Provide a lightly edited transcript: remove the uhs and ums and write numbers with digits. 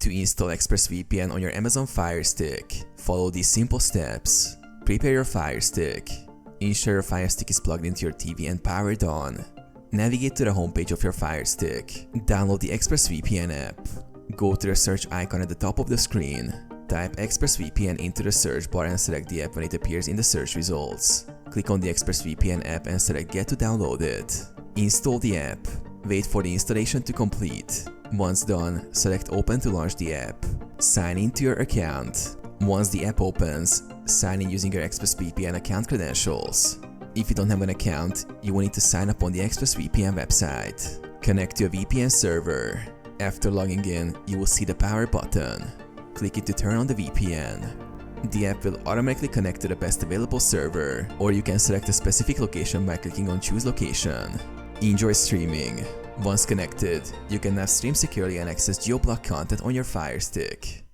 To install ExpressVPN on your Amazon Fire Stick, follow these simple steps. Prepare your Fire Stick. Ensure your Fire Stick is plugged into your TV and powered on. Navigate to the homepage of your Fire Stick. Download the ExpressVPN app. Go to the search icon at the top of the screen. Type ExpressVPN into the search bar and select the app when it appears in the search results. Click on the ExpressVPN app and select Get to download it. Install the app. Wait for the installation to complete. Once done, select Open to launch the app. Sign into your account. Once the app opens, sign in using your ExpressVPN account credentials. If you don't have an account, you will need to sign up on the ExpressVPN website. Connect to a VPN server. After logging in, you will see the power button. Click it to turn on the VPN. The app will automatically connect to the best available server, or you can select a specific location by clicking on Choose Location. Enjoy streaming. Once connected, you can now stream securely and access geo-blocked content on your Fire Stick.